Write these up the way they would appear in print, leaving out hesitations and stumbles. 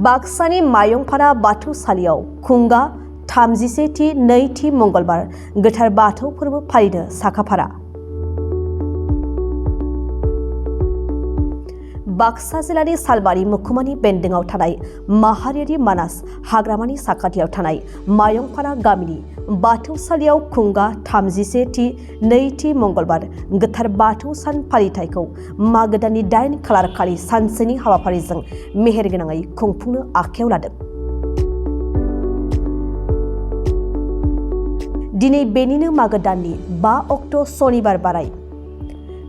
बाक्सानि मायंपारा बाथौसालियाव खुंगा 31थि नैथि मंगलबार गोथार बाथौ फोरबो फालिनो साखाफारा। बाक्सा जिल्लानि सालबारि मुखुमानि बेन्दोंआव थानाय माहारियारि मानास हाग्रामानि साखाथियाव थानाय मायंपारा गामिनि बाथौसालियाव खुंगा 31थि नैथि मंगलबार गोथार बाथौ सान फालिथायखौ मागो दाननि 8 खालार खालि सानसेनि हाबाफारिजों मेहेरगोनाङै खुंफुंनो आखायाव लादों। दिनै बेनिनो मागो दाननि 5 अक्ट' सनिबार बाराय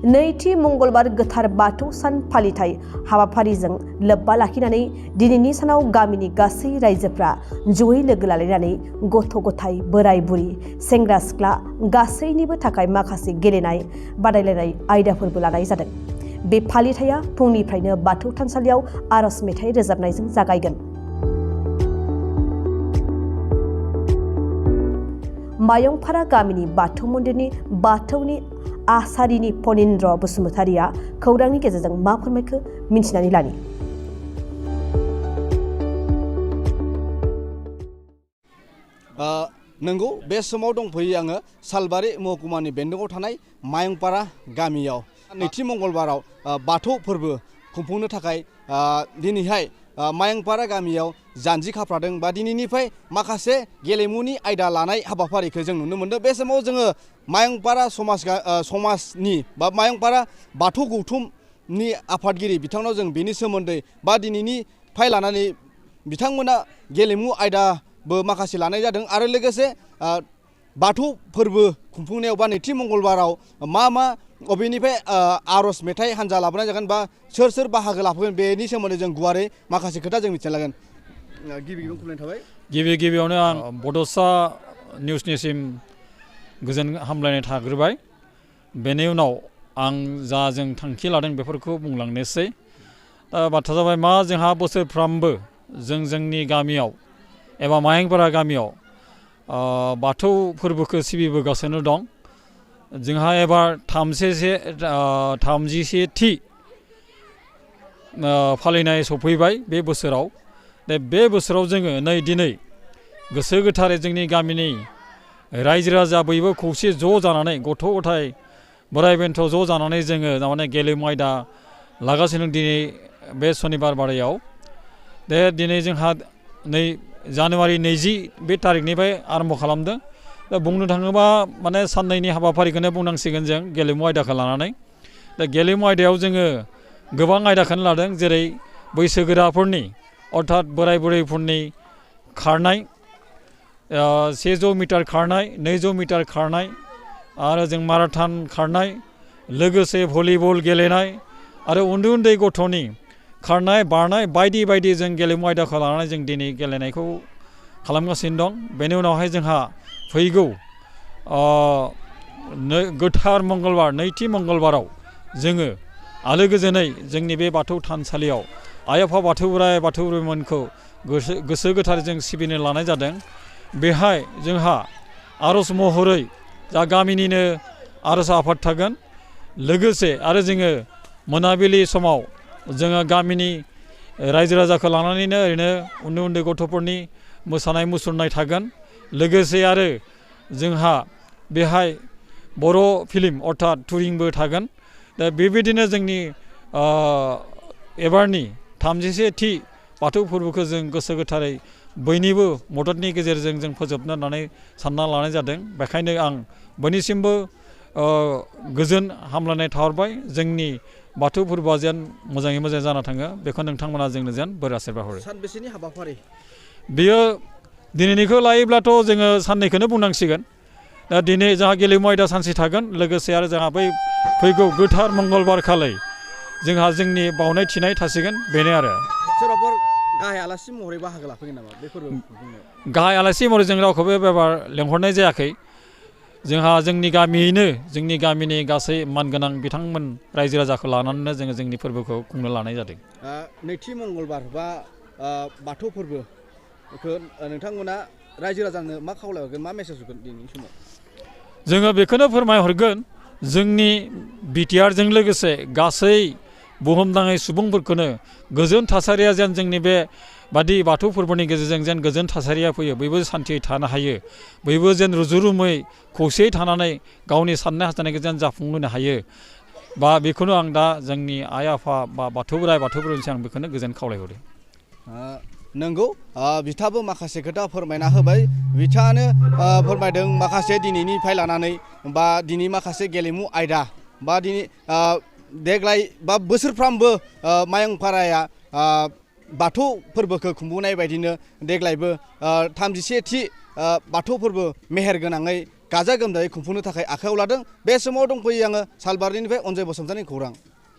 नैथि मंगलबार गोथार बाथौ सान फालिथाय हाबाफारिजों लोब्बा लाखिनानै दिनैनि सानाव गामिनि गासै रायजोफ्रा जयै लोगो लालायनानै गथ' गथाय बोराय बुरि सेंग्रा सिख्ला गासैनिबो थाखाय माखासे गेलेनाय बादायलायनाय आयदाफोरबो लानाय जादों। बे फालिथाया फुंनिफ्रायनो बाथौ थानसालियाव आरज मेथाइ रोजाबनायजों जागायगोन। मायंपारा गामिनि बाथौ मन्दिरनि बाथौनि आसारिनि फनिन्द्र बसुमतारिया खौरांनि गेजेरजों मा फोरमायखो मिन्थिनानै लानि। नंगौ बे समाव दंफैयो आङो सालबारि महकुमानि बेन्दोंआव थानाय मायंपारा गामियाव नैथि मंगलबाराव बाथौ फोरबो खुंफुंनो थाखाय दिनैहाय मायंपारा गामियाव जानजि खाफ्रादों बा दिनैनिफ्राय माखासे गेलेमुनि आयदा लानाय हाबाफारिखौ जों नुनो मोनदों। बे समाव जोङो मायंपारा समाजनि बा मायंपारा बाथौ गौथुमनि आफादगिरि बिथांनाव जों बेनि सोमोन्दै बा दिनैनिफ्राय लानानै बिथांमोना गेलेमु आयदाबो माखासे लानाय जादों आरो लोगोसे बाथौ फोरबो खुंफुंनायाव बा नैथि मंगलबाराव मा अबेनिफ्राय आरज मेथाइ हानजा लाबोनाय जागोन बा सोर बाहागो लाफैगोन बेनि सोमोन्दै जों गुवारै माखासे खोथा जों मिथिना लागोन। गिबियावनो खुलुमनाय थाबाय। गिबियावनो आं बड'सा निउसनिसिम गोजोन हामलायनाय थाग्रोबाय। बेनि उनाव आं जा जों थांखि लादों बेफोरखौ बुंलांनोसै। बाथ्रा जाबाय मा जोंहा बोसोरफ्रामबो जोंनि गामियाव एबा मायंपारा गामियाव बाथौ फोरबोखौ सिबिबोगासिनो दं। जोंहा एबार 31थि फालिनाय सफैबाय बे बोसोराव। बे बोसोराव जोङो दिनै गोसो गोथारै जोंनि गामिनि रायजो राजा बयबो खौसे ज' जानानै गथ' गथाय बोराइ बेन्थ' ज' जानानै जोङो थारमाने गेलेमु आयदा लागासिनो दिनै बे सनिबार बारायाव। दिनै जोंहा जानुवारि 20 बे थारिखनिफ्राय आरम्भ खालामदों। बुंनो थाङोबा माने साननैनि हाबाफारिखौनो बुंनांसिगोन जों गेलेमु आयदाखौ लानानै। गेलेमु आयदायाव जोङो गोबां आयदाखौनो लादों, जेरै बैसोगोराफोरनि अर्थात बोराय बुरैफोरनि खारनाय, 100 मिटार खारनाय, 200 मिटार खारनाय आरो जों माराथन खारनाय, लोगोसे भलिबल गेलेनाय आरो उन्दै गथ'नि खारनाय बारनाय बायदि जों गेलेमु आयदाखौ लानानै जों दिनै गेलेनायखौ खालामगासिनो दं। बेनि उनावहाय जोंहा फैगौ गोथार मंगलबार नैथि मंगलबाराव जोङो आलो गोजोनै जोंनि बे बाथौ थानसालियाव आइ आफा बाथौ बोराइ बाथौ बुरैमोनखौ गोसो गोथारै जों सिबिनो लानाय जादों। बेहाय जोंहा आरज महरै जा गामिनिनो आरज आफाद थागोन। लोगोसे आरो जोङो मोनाबिलि समाव जोङो गामिनि रायजो राजाखौ लानानैनो ओरैनो उन्दै गथ'फोरनि मोसानाय मुसुरनाय थागोन। लोगोसे आरो जोंहा बेहाय बर' फिल्म अर्थात टुरिंबो थागोन। बेबायदिनो जोंनि एबारनि 31थि बाथौ फोरबोखौ जों गोसो गोथारै बयनिबो मददनि गेजेरजों जों फोजोबनो होननानै सानना लानाय जादों। बेखायनो आं बयनिसिमबो गोजोन हामलायनाय थाहरबाय। जोंनि बाथौ फोरबोआ जेन मोजाङै मोजां जाना थाङो बेखौ नोंथांमोना जोंनो जेन बोर आशीर्बाद हरो। सानबेसेनि हाबाफारि बेयो दिनैनिखौ लायोब्लाथ' जोङो साननैखौनो बुंनांसिगोन। दिनै जोंहा गेलेमु आयदा सानसे थागोन। लोगोसे आरो जोंहा बै फैगौ गोथार मंगलबार खालि जोंहा जोंनि बावनाय थिनाय थासिगोन। बेनो आरो सोरबाफोर गाहाय आलासि महरै बाहागो लाफैगोन नामा बे फोरबो खुंफुंनायाव? गाहाय आलासि महरै जों रावखौबो एबार लेंहरनाय जायाखै। जोंहा जोंनि गामियैनो जोंनि गामिनि गासै मानगोनां बिथांमोन रायजो राजाखौ लानानैनो जोङो जोंनि फोरबोखौ खुंनो लानाय जादों। नैथि मंगलबार बा बाथौ फोरबोखौ नोंथांमोना रायजो राजानो मा खावलायहरगोन, मा मेसेज होगोन दिनैनि समाव? जोङो बेखौनो फोरमायहरगोन जोंनि बिटिआरजों लोगोसे गासै बुहुमनाङै सुबुंफोरखौनो गोजोन थासारिया जेन जोंनि बे बादि बाथौ फोरबोनि गेजेरजों जेन गोजोन थासारिया फैयो बयबो सान्थियै थानो हायो बयबो जेन रुजु-रुमुयै खौसेयै थानानै गावनि साननाय हास्थायनायखौ जेन जाफुंहोनो हायो बा बेखौनो आं दा जोंनि आइ आफा बा बाथौ बोराइ बाथौ बोराइनिसिम आं बेखौनो गोजोन खावलायहरो। नंगौ बिथाङाबो माखासे खोथा फोरमायना होबाय बिथाङानो फोरमायदों माखासे दिनैनिफ्राय लानानै बा दिनै माखासे गेलेमु आयदा बा दिनै देग्लाय बा बोसोरफ्रामबो मायंपाराया बाथौ फोरबोखौ खुंबोनाय बायदिनो देग्लायबो 31थि बाथौ फोरबो मेहेर गोनाङै गाजा गोमजायै खुंफुंनो थाखाय आखायाव लादों। बे समाव दंफैयो आङो सालबारिनिफ्राय अनजय बसुमतारिनि खौरां।